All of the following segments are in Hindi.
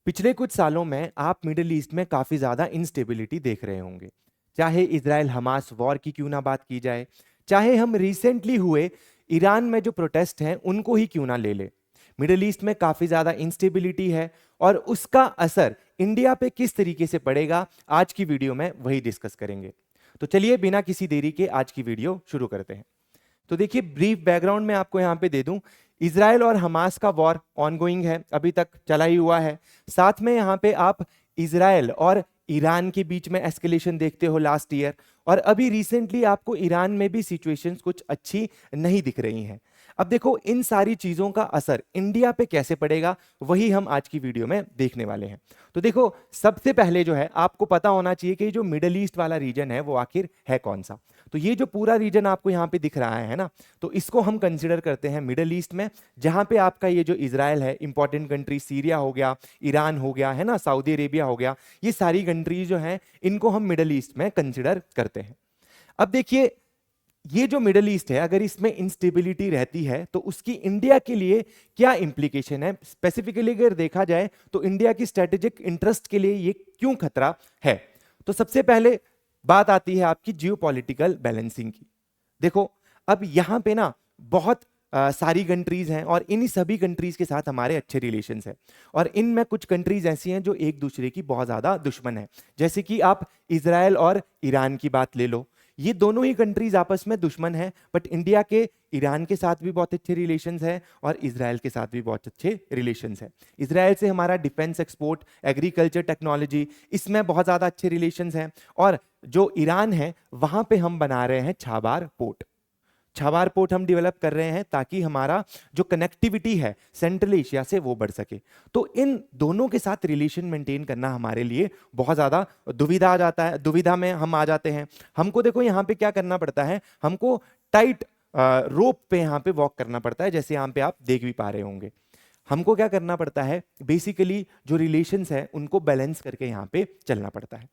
पिछले कुछ सालों में आप मिडिल ईस्ट में काफी ज्यादा इंस्टेबिलिटी देख रहे होंगे। चाहे इजराइल हमास वॉर की क्यों ना बात की जाए, चाहे हम रिसेंटली हुए ईरान में जो प्रोटेस्ट हैं उनको ही क्यों ना ले ले, मिडिल ईस्ट में काफी ज्यादा इंस्टेबिलिटी है और उसका असर इंडिया पे किस तरीके से पड़ेगा, आज की वीडियो में वही डिस्कस करेंगे। तो चलिए बिना किसी देरी के आज की वीडियो शुरू करते हैं। तो देखिए, ब्रीफ बैकग्राउंड में आपको यहां पे दे दूं। इसराइल और हमास का वॉर ऑनगोइंग है, अभी तक चला ही हुआ है। साथ में यहां पे आप इसराइल और ईरान के बीच में एस्केलेशन देखते हो लास्ट ईयर, और अभी रिसेंटली आपको ईरान में भी सिचुएशंस कुछ अच्छी नहीं दिख रही हैं। अब देखो, इन सारी चीजों का असर इंडिया पे कैसे पड़ेगा वही हम आज की वीडियो में देखने वाले हैं। तो देखो, सबसे पहले जो है आपको पता होना चाहिए कि जो मिडल ईस्ट वाला रीजन है वो आखिर है कौन सा। तो ये जो पूरा रीजन आपको यहाँ पे दिख रहा है ना, तो इसको हम कंसिडर करते हैं मिडल ईस्ट में, जहां पे आपका ये जो इजराइल है, इंपॉर्टेंट कंट्री सीरिया हो गया, ईरान हो गया है ना, सऊदी अरेबिया हो गया, ये सारी कंट्रीज जो हैं इनको हम मिडल ईस्ट में कंसिडर करते हैं। अब देखिए, ये जो मिडल ईस्ट है, अगर इसमें इंस्टेबिलिटी रहती है तो उसकी इंडिया के लिए क्या इंप्लीकेशन है, स्पेसिफिकली अगर देखा जाए तो इंडिया की स्ट्रेटेजिक इंटरेस्ट के लिए ये क्यों खतरा है। तो सबसे पहले बात आती है आपकी जियोपॉलिटिकल बैलेंसिंग की। देखो, अब यहां पे ना बहुत सारी कंट्रीज हैं और इन्हीं सभी कंट्रीज के साथ हमारे अच्छे रिलेशंस हैं, और इनमें कुछ कंट्रीज ऐसी हैं जो एक दूसरे की बहुत ज्यादा दुश्मन है। जैसे कि आप इजराइल और ईरान की बात ले लो, ये दोनों ही कंट्रीज आपस में दुश्मन हैं, बट इंडिया के ईरान के साथ भी बहुत अच्छे रिलेशंस हैं और इजराइल के साथ भी बहुत अच्छे रिलेशंस हैं। इजराइल से हमारा डिफेंस एक्सपोर्ट, एग्रीकल्चर टेक्नोलॉजी, इसमें बहुत ज़्यादा अच्छे रिलेशंस हैं। और जो ईरान है वहाँ पे हम बना रहे हैं छाबार पोर्ट। छाबार पोर्ट हम डेवलप कर रहे हैं ताकि हमारा जो कनेक्टिविटी है सेंट्रल एशिया से वो बढ़ सके। तो इन दोनों के साथ रिलेशन मेंटेन करना हमारे लिए बहुत ज़्यादा दुविधा आ जाता है, दुविधा में हम आ जाते हैं। हमको देखो यहाँ पे क्या करना पड़ता है, हमको टाइट रोप पे यहाँ पे वॉक करना पड़ता है, जैसे यहाँ पे आप देख भी पा रहे होंगे। हमको क्या करना पड़ता है, बेसिकली जो रिलेशंस है उनको बैलेंस करके यहाँ पे चलना पड़ता है।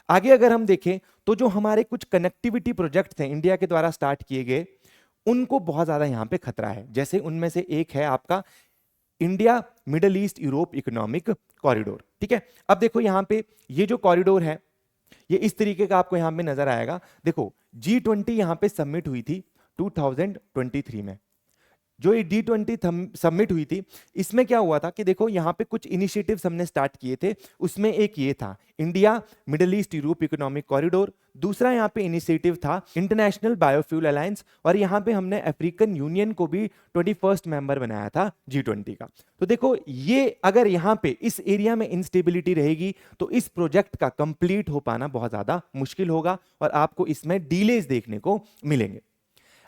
आगे अगर हम देखें तो जो हमारे कुछ कनेक्टिविटी प्रोजेक्ट थे इंडिया के द्वारा स्टार्ट किए गए, उनको बहुत ज्यादा यहां पे खतरा है। जैसे उनमें से एक है आपका India middle east Europe economic corridor. ठीक है, अब देखो यहां पे ये जो कॉरिडोर है ये इस तरीके का आपको यहां पे नजर आएगा। देखो, G20 यहां पे सबमिट हुई थी 2023 में। जो ये G20 सबमिट हुई थी, इसमें क्या हुआ था कि देखो यहाँ पे कुछ इनिशिएटिव्स हमने स्टार्ट किए थे। उसमें एक ये था India middle east Europe economic corridor, दूसरा यहाँ पे इनिशिएटिव था इंटरनेशनल बायोफ्यूल अलायंस, और यहाँ पे हमने अफ्रीकन यूनियन को भी 21st मेंबर बनाया था G20 का। तो देखो, ये अगर यहाँ पे इस एरिया में इंस्टेबिलिटी रहेगी तो इस प्रोजेक्ट का कंप्लीट हो पाना बहुत ज्यादा मुश्किल होगा और आपको इसमें डिलेज देखने को मिलेंगे।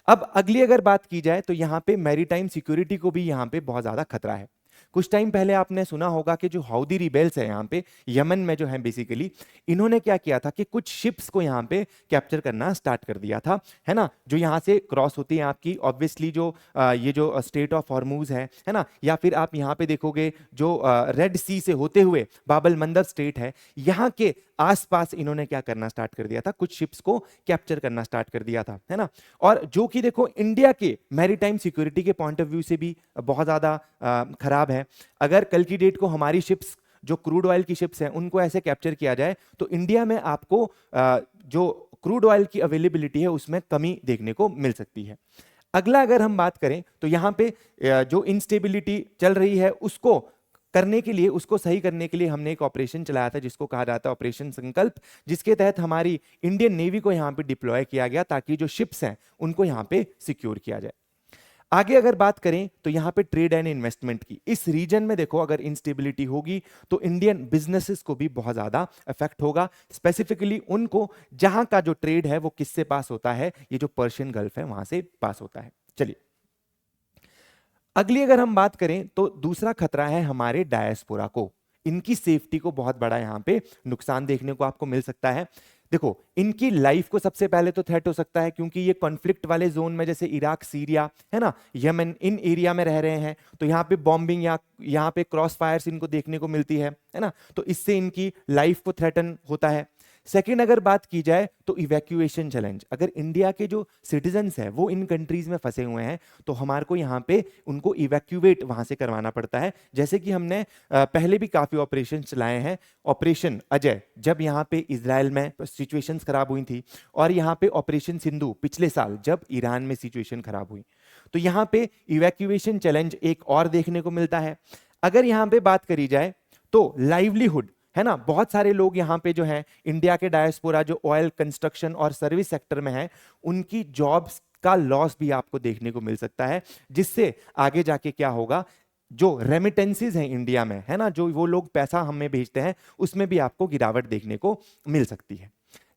अब अगली अगर बात की जाए तो यहां पे मैरीटाइम सिक्योरिटी को भी यहां पे बहुत ज्यादा खतरा है। कुछ टाइम पहले आपने सुना होगा कि जो हाउदी रिबेल्स है यहाँ पे यमन में जो है, बेसिकली इन्होंने क्या किया था कि कुछ शिप्स को यहाँ पे कैप्चर करना स्टार्ट कर दिया था, है ना, जो यहाँ से क्रॉस होती है आपकी ऑब्वियसली जो ये जो स्टेट ऑफ हॉर्मूज है ना, या फिर आप यहाँ पे देखोगे जो रेड सी से होते हुए बाबल मंदब स्टेट है, यहाँ के आसपास इन्होंने क्या करना स्टार्ट कर दिया था, कुछ शिप्स को कैप्चर करना स्टार्ट कर दिया था, है ना। और जो कि देखो इंडिया के मैरीटाइम सिक्योरिटी के पॉइंट ऑफ व्यू से भी बहुत ज्यादा खराब है। अगर कल की डेट को हमारी शिप्स, जो क्रूड ऑयल की शिप्स हैं, उनको ऐसे कैप्चर किया जाए तो इंडिया में आपको जो क्रूड ऑयल की अवेलेबिलिटी है उसमें कमी देखने को मिल सकती है। अगला अगर हम बात करें तो यहां पे जो इंस्टेबिलिटी चल रही है उसको करने के लिए, उसको सही करने के लिए हमने एक ऑपरेशन चलाया था जिसको कहा जाता है ऑपरेशन संकल्प, जिसके तहत हमारी इंडियन नेवी को यहां पे डिप्लॉय किया गया ताकि जो शिप्स हैं उनको यहां पे सिक्योर किया जाए। आगे अगर बात करें तो यहां पे ट्रेड एंड इन्वेस्टमेंट की, इस रीजन में देखो अगर इंस्टेबिलिटी होगी तो इंडियन बिजनेसेस को भी बहुत ज्यादा इफेक्ट होगा, स्पेसिफिकली उनको जहां का जो ट्रेड है वो किससे पास होता है, ये जो पर्शियन गल्फ है वहां से पास होता है। चलिए अगली अगर हम बात करें तो दूसरा खतरा है हमारे डायस्पोरा को, इनकी सेफ्टी को बहुत बड़ा यहां पे नुकसान देखने को आपको मिल सकता है। देखो, इनकी लाइफ को सबसे पहले तो थ्रेट हो सकता है क्योंकि ये कॉन्फ्लिक्ट वाले जोन में, जैसे इराक, सीरिया है ना, यमन, इन एरिया में रह रहे हैं, तो यहाँ पे बॉम्बिंग या यहाँ पे क्रॉस फायर्स इनको देखने को मिलती है ना, तो इससे इनकी लाइफ को थ्रेटन होता है। सेकंड अगर बात की जाए तो इवैक्यूएशन चैलेंज, अगर इंडिया के जो सिटीजन्स हैं वो इन कंट्रीज में फंसे हुए हैं तो हमारे को यहाँ पे उनको इवैक्यूएट वहां से करवाना पड़ता है। जैसे कि हमने पहले भी काफी ऑपरेशन चलाए हैं। ऑपरेशन अजय जब यहाँ पे इजराइल में सिचुएशंस खराब हुई थी, और यहाँ पे ऑपरेशन सिंधु पिछले साल जब ईरान में सिचुएशन खराब हुई, तो यहाँ पे इवैक्यूएशन चैलेंज एक और देखने को मिलता है। अगर यहाँ पे बात करी जाए तो लाइवलीहुड है ना, बहुत सारे लोग यहाँ पे जो है इंडिया के डायस्पोरा जो ऑयल कंस्ट्रक्शन और सर्विस सेक्टर में है, उनकी जॉब्स का लॉस भी आपको देखने को मिल सकता है, जिससे आगे जाके क्या होगा, जो रेमिटेंसेस हैं इंडिया में है ना, जो वो लोग पैसा हमें भेजते हैं उसमें भी आपको गिरावट देखने को मिल सकती है।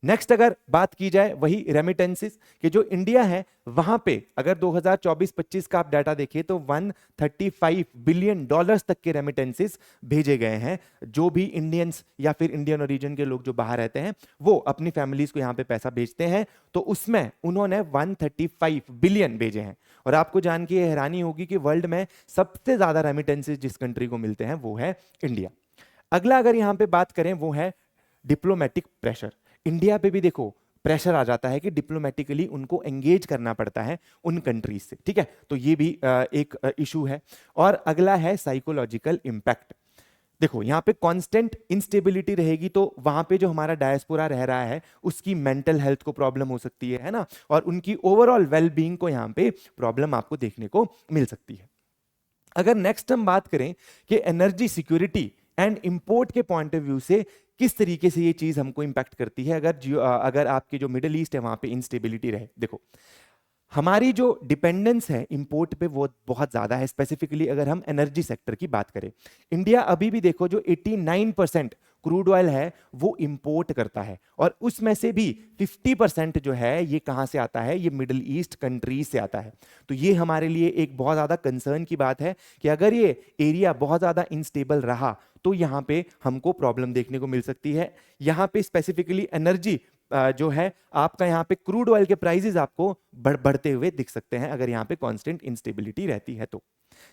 नेक्स्ट अगर बात की जाए वही रेमिटेंसेस कि जो इंडिया है वहां पे अगर 2024-25 का आप डाटा देखिए तो 135 बिलियन डॉलर्स तक के रेमिटेंसेस भेजे गए हैं। जो भी इंडियंस या फिर इंडियन ओरिजिन के लोग जो बाहर रहते हैं वो अपनी फैमिलीज को यहाँ पे पैसा भेजते हैं, तो उसमें उन्होंने 135 बिलियन भेजे हैं। और आपको जान के हैरानी होगी कि वर्ल्ड में सबसे ज्यादा रेमिटेंसेस जिस कंट्री को मिलते हैं वो है इंडिया। अगला अगर यहाँ पे बात करें वो है डिप्लोमेटिक प्रेशर। इंडिया पे भी देखो प्रेशर आ जाता है कि डिप्लोमेटिकली उनको एंगेज करना पड़ता है उन कंट्रीज से, ठीक है, तो ये भी एक इशू है। और अगला है साइकोलॉजिकल इंपैक्ट। देखो यहाँ पे कांस्टेंट इंस्टेबिलिटी रहेगी तो वहां पे जो हमारा डायस्पोरा रह रहा है उसकी मेंटल हेल्थ को प्रॉब्लम हो सकती है ना, और उनकी ओवरऑल वेलबींग को यहाँ पे प्रॉब्लम आपको देखने को मिल सकती है। अगर नेक्स्ट हम बात करें कि एनर्जी सिक्योरिटी एंड इंपोर्ट के पॉइंट ऑफ व्यू से किस तरीके से ये चीज हमको इंपैक्ट करती है, अगर आपके जो मिडिल ईस्ट है वहां पे इंस्टेबिलिटी रहे। देखो हमारी जो डिपेंडेंस है इंपोर्ट पे वो बहुत ज्यादा है, स्पेसिफिकली अगर हम एनर्जी सेक्टर की बात करें। इंडिया अभी भी देखो जो 89% क्रूड ऑयल है वो इंपोर्ट करता है, और उसमें से भी 50% जो है ये कहां से आता है, ये मिडिल ईस्ट कंट्रीज से आता है। तो ये हमारे लिए एक बहुत ज्यादा कंसर्न की बात है कि अगर ये एरिया बहुत ज्यादा इनस्टेबल रहा तो यहाँ पे हमको प्रॉब्लम देखने को मिल सकती है। यहाँ पे स्पेसिफिकली एनर्जी जो है आपका यहाँ पे क्रूड ऑयल के प्राइसेस आपको बढ़ते हुए दिख सकते हैं अगर यहाँ पे कांस्टेंट इंस्टेबिलिटी रहती है तो।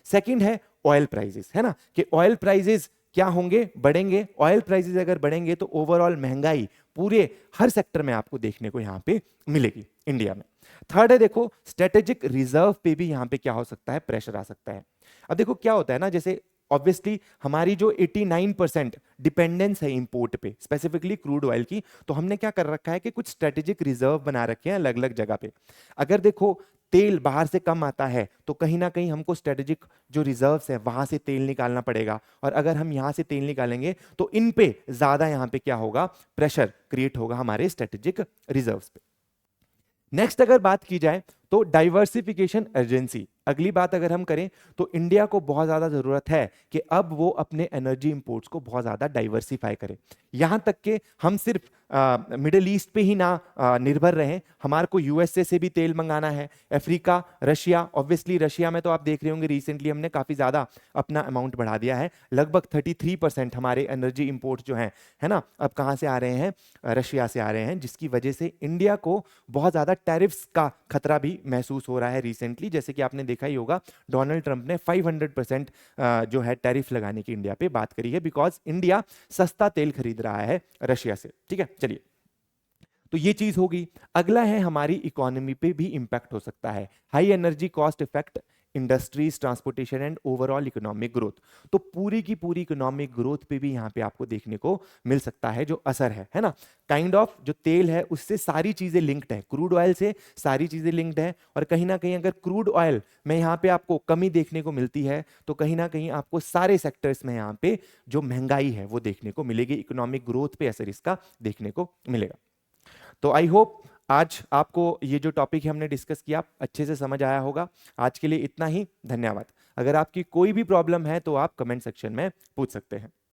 सेकंड है ऑयल प्राइसेस, है ना, कि ऑयल प्राइसेस क्या होंगे, बढ़ेंगे। ऑयल प्राइसेस अगर बढ़ेंगे तो ओवरऑल महंगाई पूरे हर सेक्टर में आपको देखने को यहाँ पे मिलेगी इंडिया में। थर्ड है देखो स्ट्रेटेजिक रिजर्व पे भी यहाँ पे क्या हो सकता है, प्रेशर आ सकता है। अब देखो क्या होता है ना, जैसे ऑब्वियसली हमारी जो 89% डिपेंडेंस है इंपोर्ट पे स्पेसिफिकली क्रूड ऑयल की, तो हमने क्या कर रखा है कि कुछ स्ट्रेटेजिक रिजर्व बना रखे हैं अलग अलग जगह पे। अगर देखो तेल बाहर से कम आता है तो कहीं ना कहीं हमको स्ट्रेटेजिक जो रिजर्व्स है वहां से तेल निकालना पड़ेगा, और अगर हम यहां से तेल निकालेंगे तो इन पे ज्यादा यहां पे क्या होगा, प्रेशर क्रिएट होगा हमारे स्ट्रेटेजिक रिजर्व्स पे। नेक्स्ट अगर बात की जाए तो डाइवर्सिफिकेशन एजेंसी, अगली बात अगर हम करें तो इंडिया को बहुत ज्यादा जरूरत है कि अब वो अपने एनर्जी इंपोर्ट्स को बहुत ज्यादा डाइवर्सिफाई करे। यहां तक कि हम सिर्फ मिडिल ईस्ट पे ही ना निर्भर रहें, हमारे को यूएसए से भी तेल मंगाना है, अफ्रीका, रशिया। ऑब्वियसली रशिया में तो आप देख रहे होंगे रिसेंटली हमने काफी ज्यादा अपना अमाउंट बढ़ा दिया है, लगभग 33% हमारे एनर्जी इंपोर्ट जो है ना, अब कहां से आ रहे हैं, रशिया से आ रहे हैं, जिसकी वजह से इंडिया को बहुत ज्यादा टैरिफ्स का खतरा भी महसूस हो रहा है रिसेंटली। जैसे कि आपने देखा ही होगा डोनाल्ड ट्रंप ने 500% जो है टैरिफ लगाने की इंडिया पे बात करी है, बिकॉज इंडिया सस्ता तेल खरीद रहा है रशिया से, ठीक है। चलिए, तो ये चीज होगी। अगला है हमारी इकोनॉमी पे भी इंपैक्ट हो सकता है, high energy cost effect industries, transportation and overall economic growth. तो पूरी की पूरी इकोनॉमिक ग्रोथ पे भी यहाँ पे आपको देखने को मिल सकता है जो असर है ना। काइंड ऑफ जो तेल है उससे सारी चीजें लिंक्ड है, क्रूड ऑयल से सारी चीजें लिंक्ड है, और कहीं ना कहीं अगर क्रूड ऑयल में यहाँ पे आपको कमी देखने को मिलती है तो कहीं ना कहीं आपको सारे सेक्टर्स में यहाँ पे जो महंगाई है वो देखने को मिलेगी, इकोनॉमिक ग्रोथ पे असर इसका देखने को मिलेगा। तो आई होप आज आपको ये जो टॉपिक है हमने डिस्कस किया अच्छे से समझ आया होगा। आज के लिए इतना ही, धन्यवाद। अगर आपकी कोई भी प्रॉब्लम है तो आप कमेंट सेक्शन में पूछ सकते हैं।